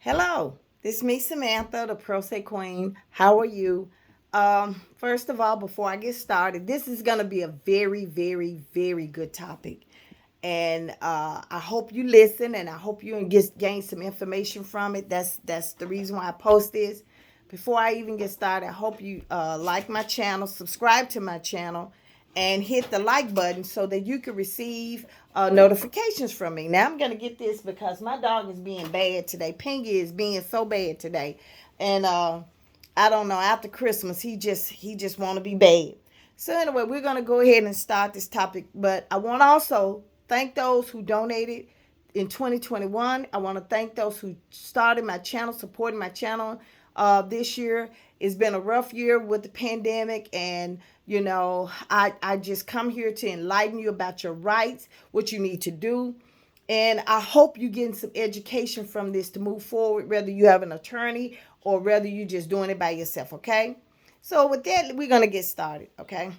Hello, this is me, Samantha, the Pro Say Queen. How are you? First of all, before I get started, this is going to be a very, very, very good topic. And I hope you listen and I hope you gain some information from it. That's the reason why I post this. Before I even get started, I hope you like my channel, subscribe to my channel, and hit the like button so that you can receive notifications from me. Now I'm gonna get this because my dog is being bad today. Pingy is being so bad today, and I don't know. After Christmas, he just want to be bad. So anyway, we're gonna go ahead and start this topic. But I want to also thank those who donated in 2021. I want to thank those who started my channel, supporting my channel this year. It's been a rough year with the pandemic, and I just come here to enlighten you about your rights, what you need to do. And I hope you're getting some education from this to move forward, whether you have an attorney or whether you're just doing it by yourself, okay? So with that, we're going to get started, okay?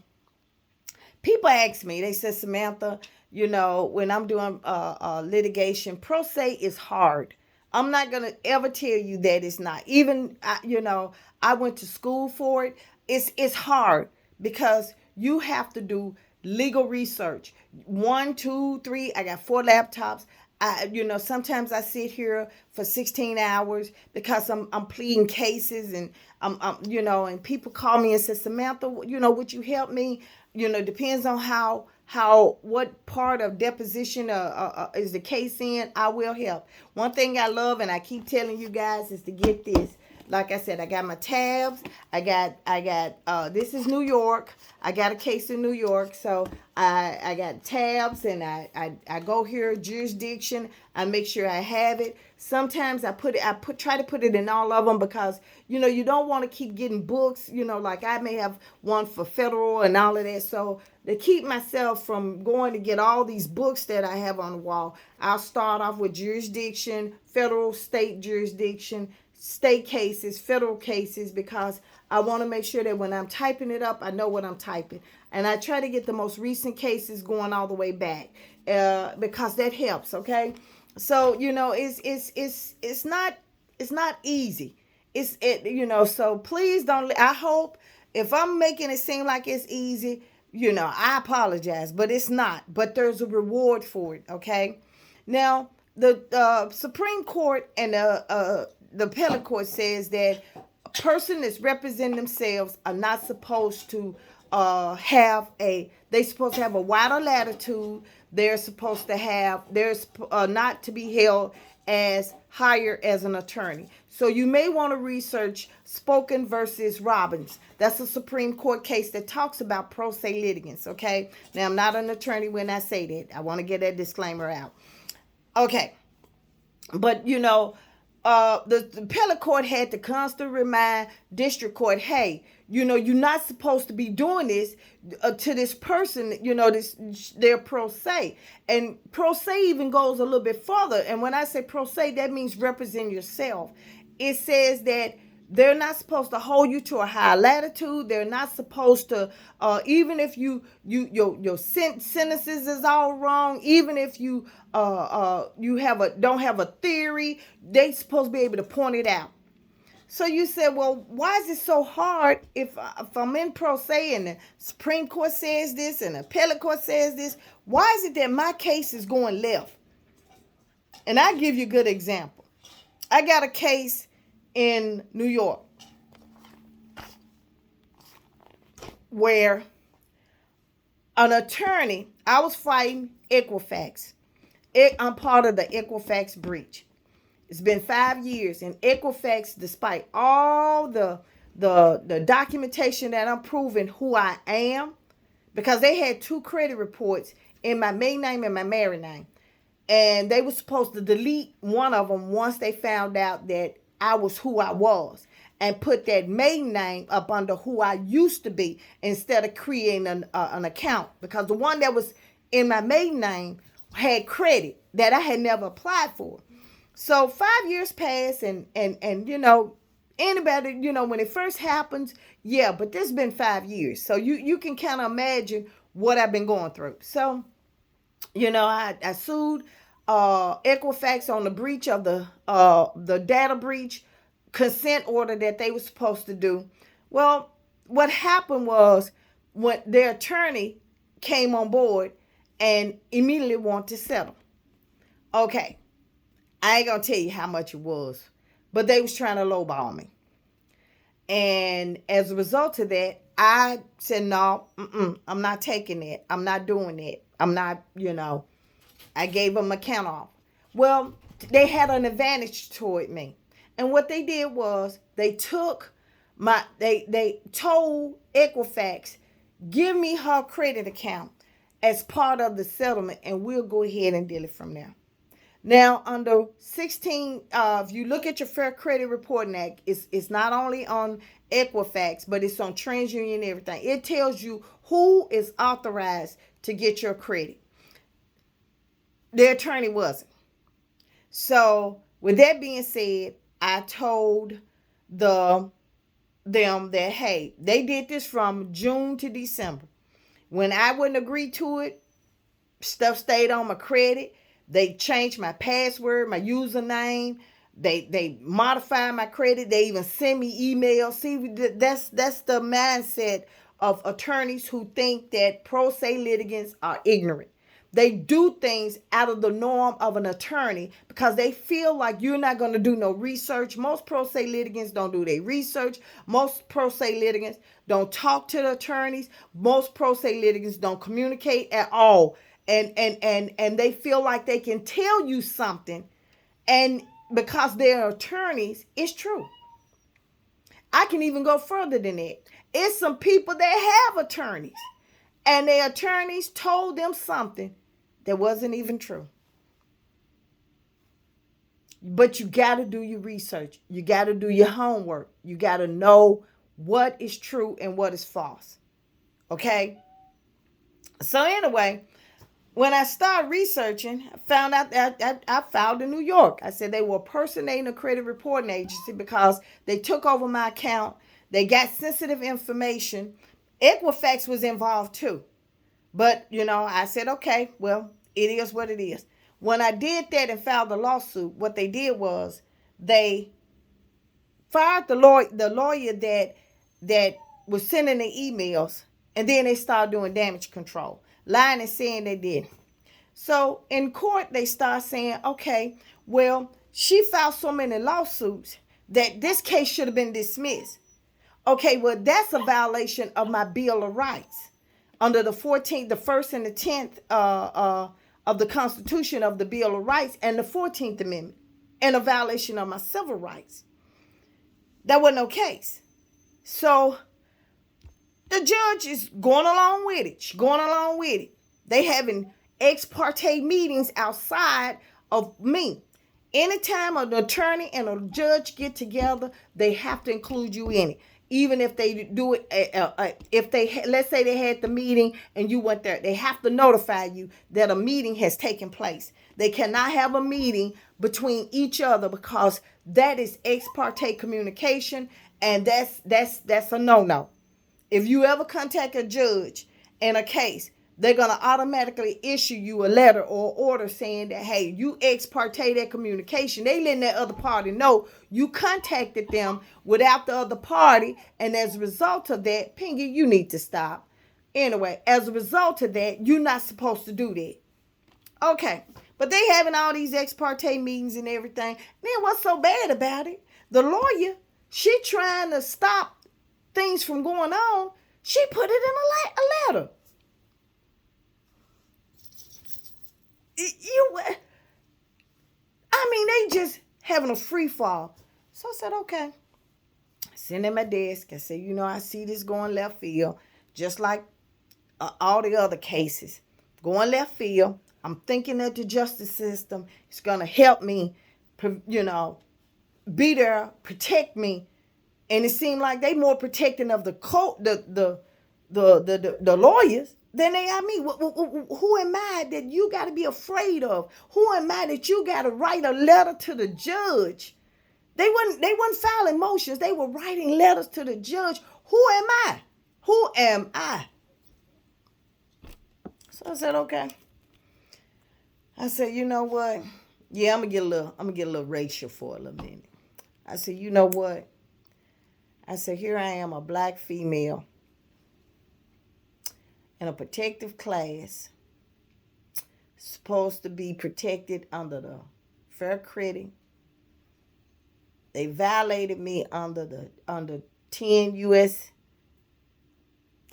People ask me, they said, Samantha, when I'm doing litigation, pro se is hard. I'm not going to ever tell you that it's not. Even, I went to school for it. It's hard because you have to do legal research. One, two, three. I got four laptops. Sometimes I sit here for 16 hours because I'm pleading cases, and and people call me and say, Samantha, would you help me? Depends on what part of deposition is the case in. I will help. One thing I love, and I keep telling you guys, is to get this. Like I said, I got my tabs. I got this is New York. I got a case in New York. So I got tabs, and I go here, jurisdiction. I make sure I have it. Sometimes try to put it in all of them because, you don't want to keep getting books, like I may have one for federal and all of that. So to keep myself from going to get all these books that I have on the wall, I'll start off with jurisdiction, federal, state jurisdiction, state cases, federal cases, because I want to make sure that when I'm typing it up, I know what I'm typing. And I try to get the most recent cases going all the way back because that helps, okay? So, it's not easy. So please don't, I hope if I'm making it seem like it's easy, I apologize, but it's not. But there's a reward for it, okay? Now, the Supreme Court and the appellate court says that a person that's representing themselves are not supposed to they're supposed to have a wider latitude. There's not to be held as higher as an attorney. So you may want to research Spoken versus Robbins. That's a Supreme Court case that talks about pro se litigants, okay? Now, I'm not an attorney when I say that. I want to get that disclaimer out. Okay. But, the appellate court had to constantly remind district court, hey, you're not supposed to be doing this to this person, they're pro se. And pro se even goes a little bit further. And when I say pro se, that means represent yourself. It says that they're not supposed to hold you to a high latitude. They're not supposed to, even if your sentences is all wrong. Even if you don't have a theory, they supposed to be able to point it out. So you said, well, why is it so hard if I'm in pro se and the Supreme Court says this and the appellate court says this? Why is it that my case is going left? And I give you a good example. I got a case in New York where an attorney, I was fighting Equifax. I'm part of the Equifax breach. It's been 5 years, and Equifax, despite all the documentation that I'm proving who I am, because they had two credit reports in my maiden name and my married name, and they were supposed to delete one of them once they found out that I was who I was, and put that maiden name up under who I used to be instead of creating an account, because the one that was in my maiden name had credit that I had never applied for. So 5 years passed, and anybody, when it first happens, yeah, but this has been 5 years. So you can kind of imagine what I've been going through. So, I sued Equifax on the breach of the data breach consent order that they were supposed to do. Well, what happened was when their attorney came on board and immediately wanted to settle. Okay, I ain't gonna tell you how much it was, but they was trying to lowball me. And as a result of that, I said, no, I'm not taking it. I'm not doing it. I'm not, I gave them a count off. Well, they had an advantage toward me. And what they did was they took they told Equifax, give me her credit account as part of the settlement, and we'll go ahead and deal it from there. Now, under 16, if you look at your Fair Credit Reporting Act, it's not only on Equifax, but it's on TransUnion and everything. It tells you who is authorized to get your credit. The attorney wasn't. So, with that being said, I told them that, hey, they did this from June to December. When I wouldn't agree to it, stuff stayed on my credit. They changed my password, my username. They modified my credit. They even send me emails. See, that's the mindset of attorneys who think that pro se litigants are ignorant. They do things out of the norm of an attorney because they feel like you're not going to do no research. Most pro se litigants don't do their research. Most pro se litigants don't talk to the attorneys. Most pro se litigants don't communicate at all. And they feel like they can tell you something, and because they're attorneys, it's true. I can even go further than that. It's some people that have attorneys, and their attorneys told them something that wasn't even true. But you got to do your research. You got to do your homework. You got to know what is true and what is false. Okay? So anyway, when I started researching, I found out that I filed in New York. I said they were impersonating a credit reporting agency because they took over my account. They got sensitive information. Equifax was involved too. But, I said, okay, well, it is what it is. When I did that and filed the lawsuit, what they did was they fired the lawyer that was sending the emails, and then they started doing damage control, lying and saying they did. So in court, they start saying, okay, well, she filed so many lawsuits that this case should have been dismissed. Okay, well, that's a violation of my Bill of Rights under the 14th, the 1st and the 10th of the Constitution of the Bill of Rights and the 14th Amendment, and a violation of my civil rights. That wasn't no case. So the judge is going along with it. She's going along with it. They having ex parte meetings outside of me. Anytime an attorney and a judge get together, they have to include you in it. Even if they do it, let's say they had the meeting and you went there, they have to notify you that a meeting has taken place. They cannot have a meeting between each other because that is ex parte communication, and that's a no-no. If you ever contact a judge in a case, they're going to automatically issue you a letter or order saying that, hey, you ex parte that communication. They letting that other party know you contacted them without the other party. And as a result of that, Pingy, you need to stop. Anyway, as a result of that, you're not supposed to do that. Okay. But they having all these ex parte meetings and everything. Then what's so bad about it? The lawyer, she trying to stop things from going on. She put it in a letter. They just having a free fall. So I said, okay. Sitting at my desk, I said, I see this going left field, just like all the other cases. Going left field. I'm thinking that the justice system is going to help me, be there, protect me. And it seemed like they more protecting of the lawyers than they are me. Who am I that you got to be afraid of? Who am I that you got to write a letter to the judge? They weren't filing motions. They were writing letters to the judge. Who am I? Who am I? So I said, okay. I said, you know what? Yeah, I'm gonna get a little racial for a little minute. I said, you know what? I said, here I am, a black female in a protective class, supposed to be protected under the Fair Credit. They violated me under 10 US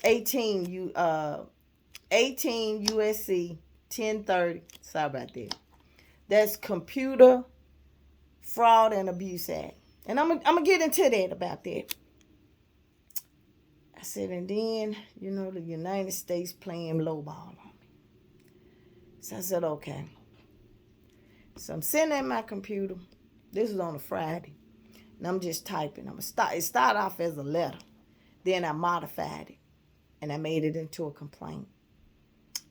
18 USC 1030. Sorry about that. That's Computer Fraud and Abuse Act. And I'm gonna get into that about that. I said, and then, the United States playing lowball on me. So I said, okay. So I'm sitting at my computer. This was on a Friday. And I'm just typing. It started off as a letter. Then I modified it. And I made it into a complaint.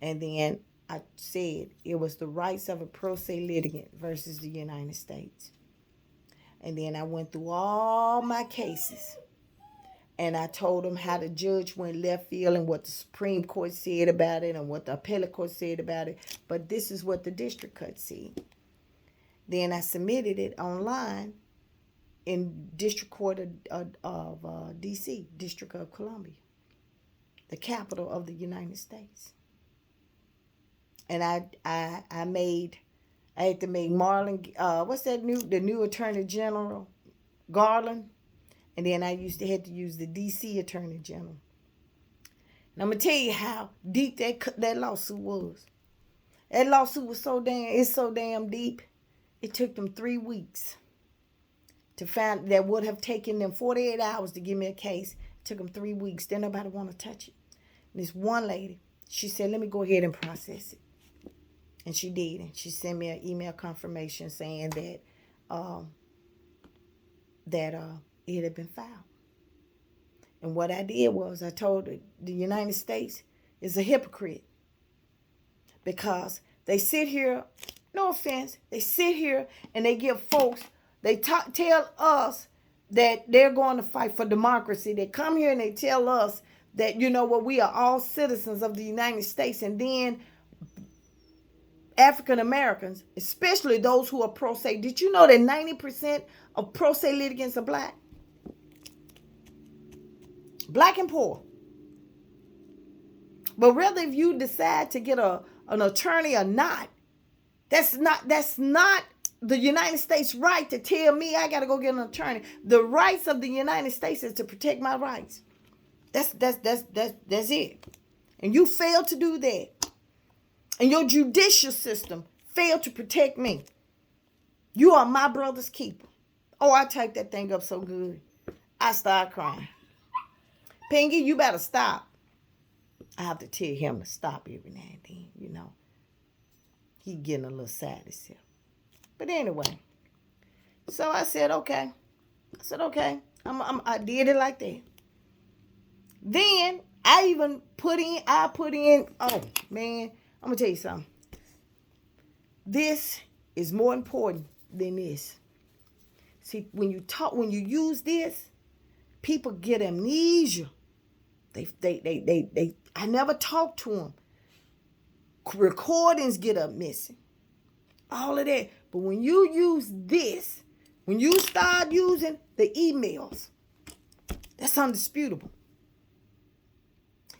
And then I said it was the rights of a pro se litigant versus the United States. And then I went through all my cases. And I told them how the judge went left field and what the Supreme Court said about it and what the appellate court said about it. But this is what the district court said. Then I submitted it online in District Court of D.C., District of Columbia, the capital of the United States. And I had to make Marlon, the new Attorney General, Garland. And then I had to use the D.C. Attorney General. And I'm going to tell you how deep that lawsuit was. That lawsuit was so damn deep. It took them 3 weeks to find, that would have taken them 48 hours to give me a case. It took them 3 weeks. Then nobody want to touch it. And this one lady, she said, let me go ahead and process it. And she did. And she sent me an email confirmation saying that it had been filed. And what I did was I told her the United States is a hypocrite because they sit here, no offense, they sit here and they give folks, tell us that they're going to fight for democracy. They come here and they tell us that, we are all citizens of the United States. And then African Americans, especially those who are pro se, did you know that 90% of pro se litigants are black? Black and poor. But whether if you decide to get an attorney or not, that's not the United States right to tell me I got to go get an attorney. The rights of the United States is to protect my rights. That's it. And you fail to do that. And your judicial system failed to protect me. You are my brother's keeper. Oh, I typed that thing up so good. I started crying. Pingy, you better stop. I have to tell him to stop every now and then, He getting a little sad himself. But anyway, so I said, okay. I did it like that. Then I put in, oh man, I'm going to tell you something. This is more important than this. See, when you use this, people get amnesia. I never talked to them. Recordings get up missing. All of that. But when you use this, when you start using the emails, that's undisputable.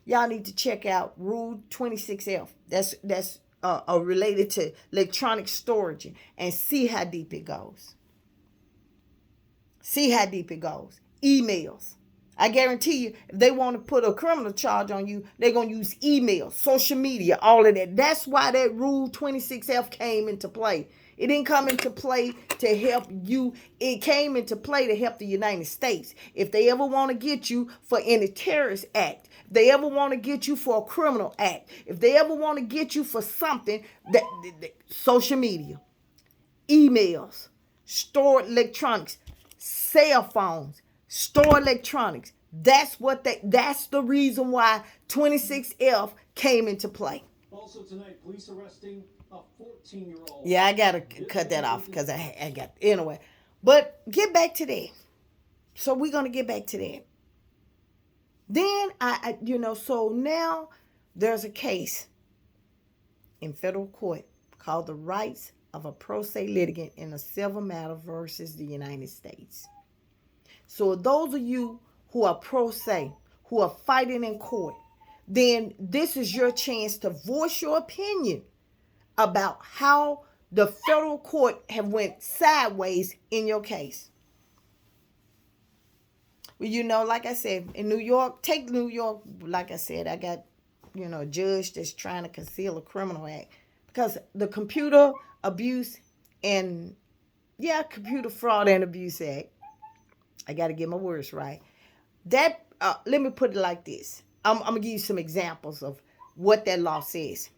Y'all need to check out Rule 26F. That's related to electronic storage and see how deep it goes. See how deep it goes. Emails. I guarantee you, if they want to put a criminal charge on you, they're going to use email, social media, all of that. That's why that Rule 26F came into play. It didn't come into play to help you. It came into play to help the United States. If they ever want to get you for any terrorist act, if they ever want to get you for a criminal act, if they ever want to get you for something, that social media, emails, stored electronics, cell phones, store electronics. That's the reason why 26F came into play. Also tonight, police arresting a 14-year-old. Yeah, I gotta cut that off because I got anyway. But get back to that. So we're gonna get back to that. Then so now there's a case in federal court called The Rights of a Pro Se Litigant in a Civil Matter versus the United States. So those of you who are pro se, who are fighting in court, then this is your chance to voice your opinion about how the federal court have went sideways in your case. Well, like I said, in New York, take New York, like I said, I got, a judge that's trying to conceal a criminal act because the Computer Abuse and, Computer Fraud and Abuse Act, I got to get my words right. That, let me put it like this. I'm going to give you some examples of what that law says.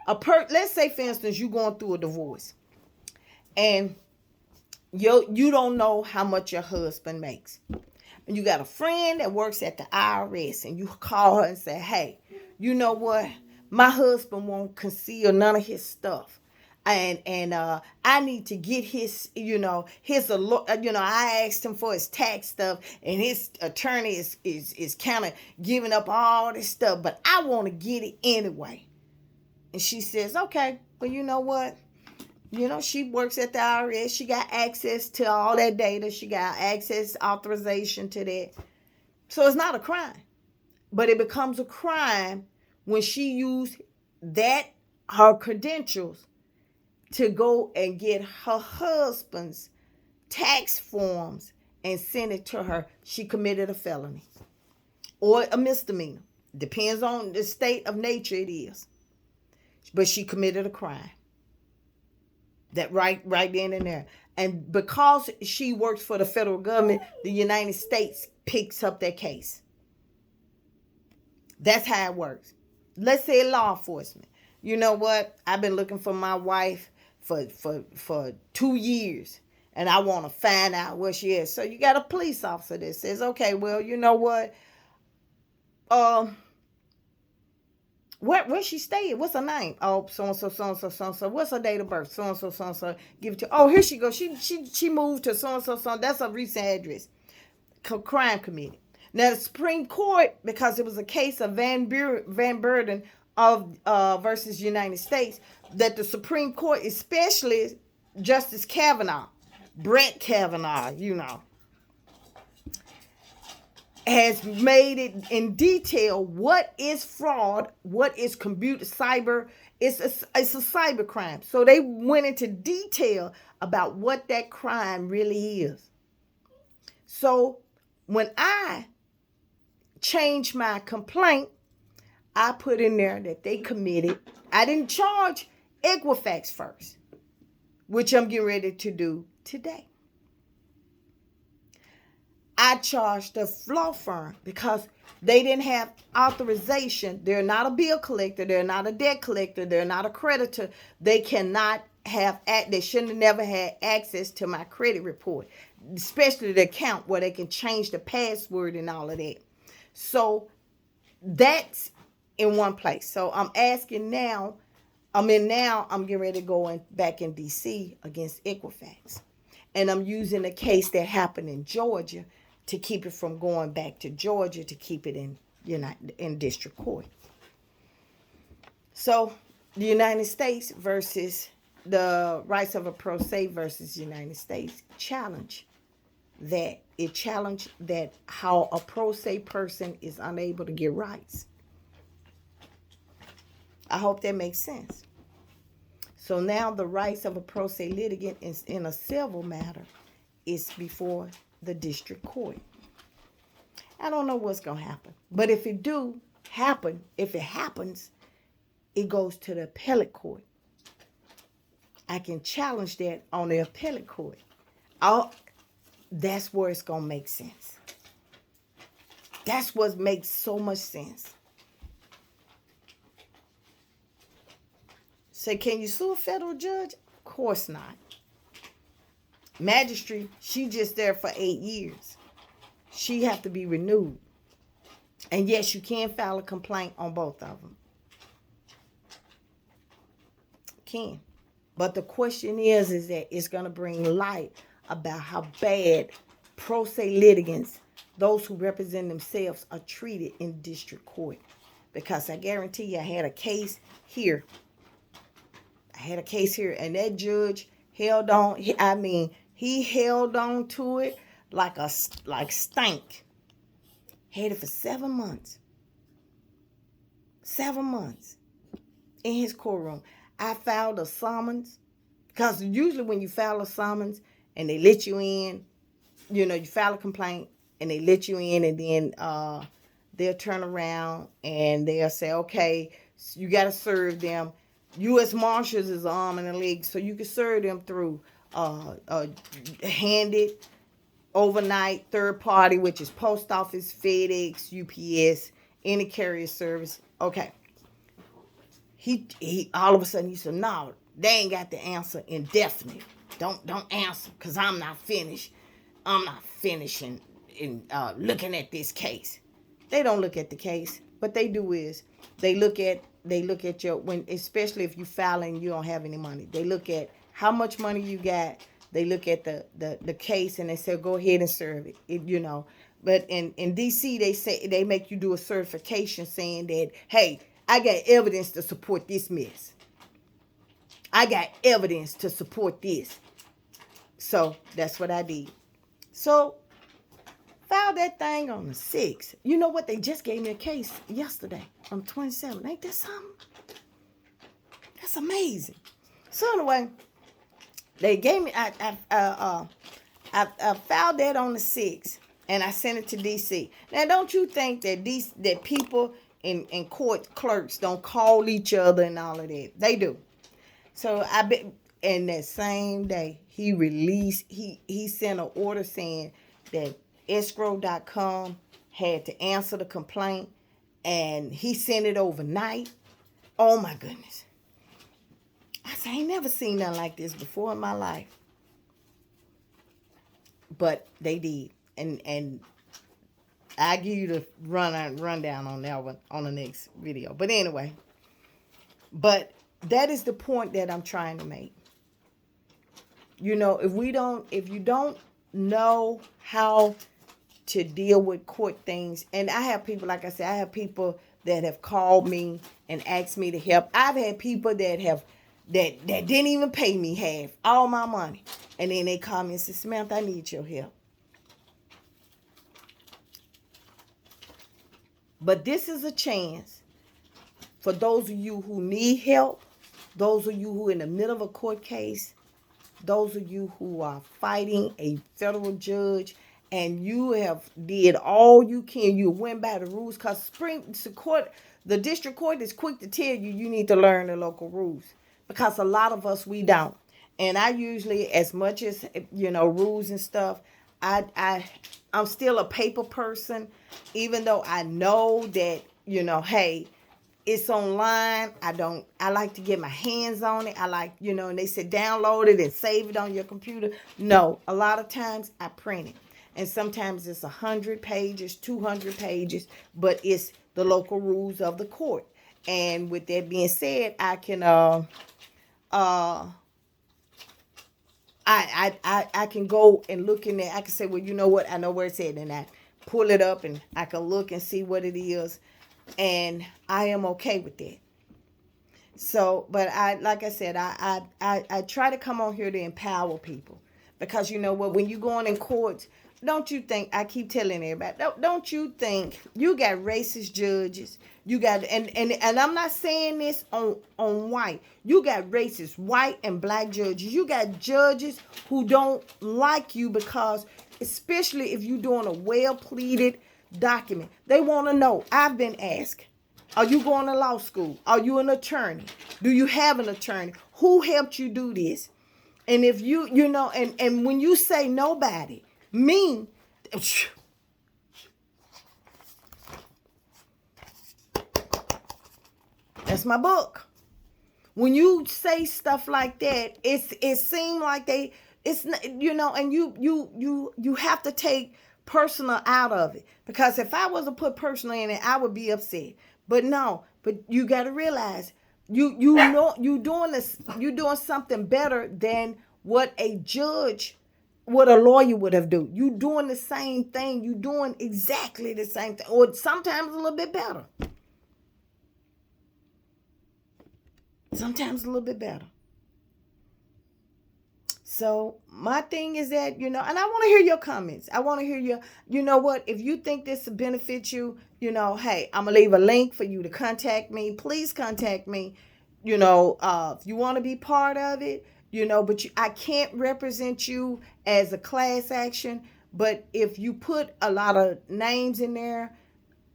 Let's say, for instance, you're going through a divorce and you don't know how much your husband makes. And you got a friend that works at the IRS and you call her and say, hey, you know what? My husband won't conceal none of his stuff. And I need to get his, I asked him for his tax stuff and his attorney is kind of giving up all this stuff, but I want to get it anyway. And she says, okay, well, you know what? She works at the IRS. She got access to all that data. She got access, authorization to that. So it's not a crime. But it becomes a crime when she used her credentials, to go and get her husband's tax forms and send it to her. She committed a felony or a misdemeanor. Depends on the state of nature it is. But she committed a crime. That right then and there. And because she works for the federal government, the United States picks up that case. That's how it works. Let's say law enforcement. You know what? I've been looking for my wife for 2 years. And I want to find out where she is. So you got a police officer that says, okay, well, you know what? Where she staying? What's her name? Oh, so and so, so and so, so and so. What's her date of birth? So and so, so and so. Give it to. Oh, here she goes. She moved to so and so, so. That's a recent address. Crime committed. Now the Supreme Court, because it was a case of Van Burden of versus United States, that the Supreme Court, especially Justice Kavanaugh, Brett Kavanaugh, has made it in detail what is fraud, what is cyber. It's a cyber crime. So they went into detail about what that crime really is. So when I changed my complaint, I put in there that they committed. I didn't charge Equifax first, which I'm getting ready to do today. I charged the law firm because they didn't have authorization. They're not a bill collector. They're not a debt collector. They're not a creditor. They cannot they shouldn't have never had access to my credit report, especially the account where they can change the password and all of that. So that's in one place. So I'm asking now, I'm getting ready to go back in DC against Equifax. And I'm using a case that happened in Georgia to keep it from going back to Georgia, to keep it in district court. So the United States versus the rights of a pro se versus the United States challenge that. It challenged that how a pro se person is unable to get rights. I hope that makes sense. So now the rights of a pro se litigant is in a civil matter is before the district court. I don't know what's going to happen. But if it happens, it goes to the appellate court. I can challenge that on the appellate court. That's where it's going to make sense. That's what makes so much sense. Say, can you sue a federal judge? Of course not. Magistrate, she just there for 8 years. She have to be renewed. And yes, you can file a complaint on both of them. Can. But the question is that it's going to bring light about how bad pro se litigants, those who represent themselves, are treated in district court. Because I guarantee you, I had a case here. I I had a case here, and that judge held on. He held on to it like stank. Had it for 7 months. 7 months in his courtroom. I filed a summons because usually when you file a summons and they let you in, you file a complaint and they let you in, and then they'll turn around and they'll say, okay, so you got to serve them. U.S. Marshals is an arm and a leg, so you can serve them through handed, overnight, third party, which is post office, FedEx, UPS, any carrier service. Okay. He all of a sudden he said, no, they ain't got the answer indefinite. Don't answer, because I'm not finished. I'm not finishing in looking at this case. They don't look at the case. What they do is they look at your, when, especially if you filing and you don't have any money. They look at how much money you got. They look at the case and they say, go ahead and serve it. But in DC they make you do a certification saying that, hey, I got evidence to support this mess. I got evidence to support this. So that's what I did. So filed that thing on the 6th. You know what? They just gave me a case yesterday on 27th. Ain't that something? That's amazing. So anyway, they gave me. I filed that on the 6th, and I sent it to DC. Now, don't you think that people in court, clerks, don't call each other and all of that? They do. So I bet. And that same day, he sent an order saying that escrow.com had to answer the complaint, and he sent it overnight. Oh my goodness. I said, I ain't never seen nothing like this before in my life. But they did. And I give you the rundown on that one on the next video. But anyway, but that is the point that I'm trying to make. If you don't know how to deal with court things, and I have people, like I said, I have people that have called me and asked me to help. I've had people that didn't even pay me half all my money, and then they call me and say, Samantha, I need your help. But this is a chance for those of you who need help, those of you who are in the middle of a court case, those of you who are fighting a federal judge, and you have did all you can. You went by the rules, because the district court is quick to tell you need to learn the local rules, because a lot of us, we don't. And I usually, as much as rules and stuff, I'm still a paper person, even though I know that hey, it's online. I like to get my hands on it. I like, and they said download it and save it on your computer. No, a lot of times I print it. And sometimes it's 100 pages, 200 pages, but it's the local rules of the court. And with that being said, I can, I can go and look in there. I can say, well, you know what? I know where it's at. And I pull it up and I can look and see what it is. And I am okay with that. So, but like I said, I try to come on here to empower people, because you know what, when you going in court, don't you think, I keep telling everybody, don't you think you got racist judges? You got, and I'm not saying this on white. You got racist white and black judges. You got judges who don't like you because, especially if you're doing a well-pleaded document, they want to know. I've been asked, are you going to law school? Are you an attorney? Do you have an attorney? Who helped you do this? And if and when you say nobody, me, that's my book. When you say stuff like that, it seems like it's and you have to take personal out of it, because if I was to put personal in it, I would be upset. But no, but you got to realize you're doing something better than what a judge, what a lawyer would have done. You doing the same thing. You doing exactly the same thing, or sometimes a little bit better. Sometimes a little bit better. So my thing is that, and I want to hear your comments. I want to hear your, you know what, if you think this will benefit you, hey, I'm gonna leave a link for you to contact me. Please contact me. If you want to be part of it, but I can't represent you as a class action. But if you put a lot of names in there,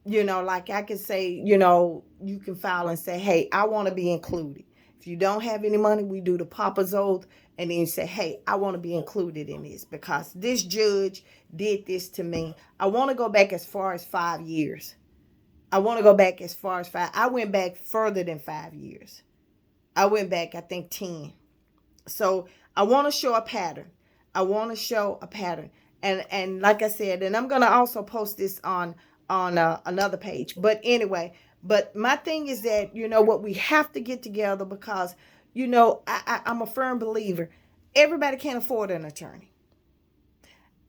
like I could say, you can file and say, hey, I want to be included. If you don't have any money, we do the Papa's Oath, and then you say, hey, I want to be included in this because this judge did this to me. I want to go back as far as 5 years. I want to go back as far as five. I went back further than 5 years. I went back, I think, 10. So I want to show a pattern. I want to show a pattern. And like I said, and I'm gonna also post this on another page. But anyway, but my thing is that what, we have to get together because I'm a firm believer. Everybody can't afford an attorney.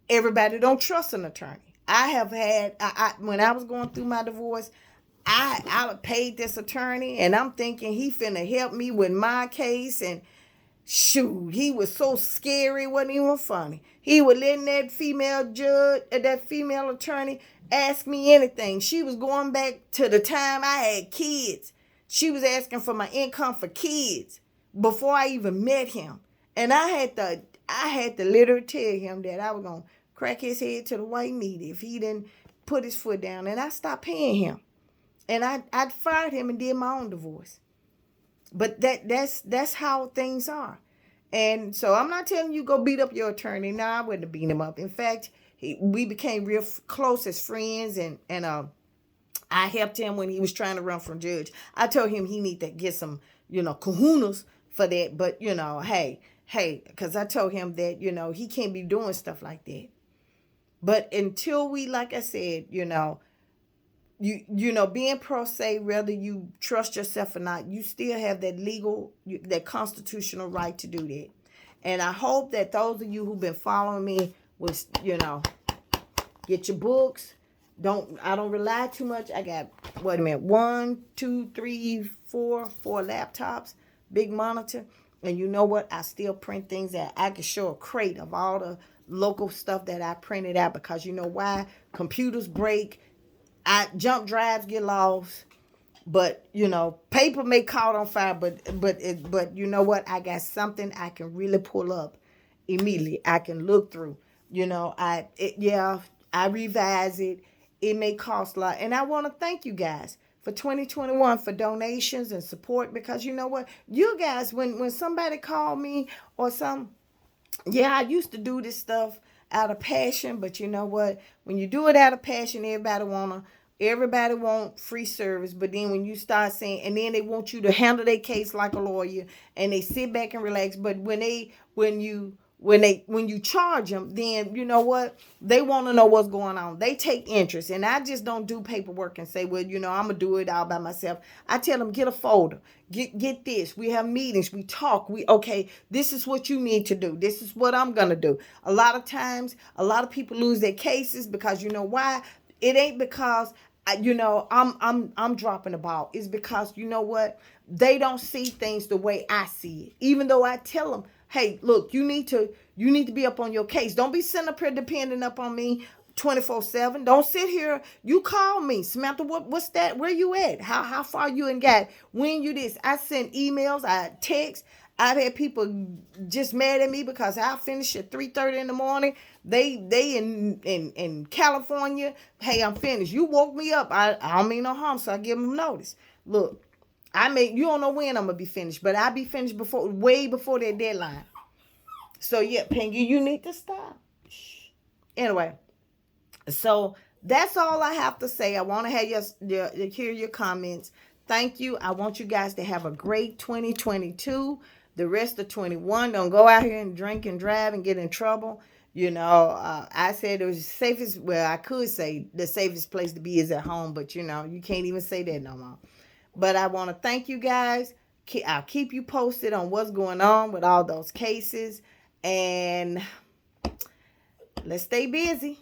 Everybody don't trust an attorney. I have had when I was going through my divorce, I paid this attorney, and I'm thinking he finna help me with my case, and shoot, he was so scary, it wasn't even funny. He would let that female judge, that female attorney, ask me anything. She was going back to the time I had kids. She was asking for my income for kids before I even met him. And I had to literally tell him that I was gonna crack his head to the white meat if he didn't put his foot down. And I stopped paying him. And I fired him and did my own divorce. But that's how things are. And so I'm not telling you go beat up your attorney. No, I wouldn't have beat him up. In fact, we became real close as friends, and I helped him when he was trying to run for judge. I told him he need to get some, kahunas for that. But hey, because I told him that he can't be doing stuff like that. But until we, like I said, being pro se, whether you trust yourself or not, you still have that that constitutional right to do that. And I hope that those of you who've been following me was, get your books. I don't rely too much. I got, wait a minute, 1, 2, 3, 4 laptops, big monitor. And you know what? I still print things that I can show a crate of all the local stuff that I printed out, because you know why? Computers break. Jump drives get lost, but paper may caught on fire. But you know what? I got something I can really pull up immediately. I can look through. I revise it. It may cost a lot, and I want to thank you guys for 2021 for donations and support, because you know what? You guys, when somebody called me or some, yeah, I used to do this stuff out of passion, but you know what? When you do it out of passion, everybody want free service. But then when you start saying, and then they want you to handle their case like a lawyer, and they sit back and relax. But when you charge them, then you know what? They want to know what's going on. They take interest. And I just don't do paperwork and say, well, I'm gonna do it all by myself. I tell them, get a folder, get this. We have meetings, we talk, okay, this is what you need to do, this is what I'm gonna do. A lot of times, a lot of people lose their cases because you know why? It ain't because I'm dropping the ball. It's because you know what? They don't see things the way I see it. Even though I tell them, hey, look, you need to be up on your case. Don't be sitting up here depending up on me 24/7. Don't sit here. You call me, Samantha. What's that? Where you at? How far you and got? When you this? I send emails. I text. I've had people just mad at me because I finish at 3:30 in the morning. They in California. Hey, I'm finished. You woke me up. I don't mean no harm, so I give them notice. Look, you don't know when I'm gonna be finished, but I'll be finished way before that deadline. So yeah, Pinky, you need to stop. Anyway, so that's all I have to say. I want to have hear your comments. Thank you. I want you guys to have a great 2022. The rest of 21, don't go out here and drink and drive and get in trouble. I said it was the safest. Well, I could say the safest place to be is at home, but you can't even say that no more. But I want to thank you guys. I'll keep you posted on what's going on with all those cases. And let's stay busy.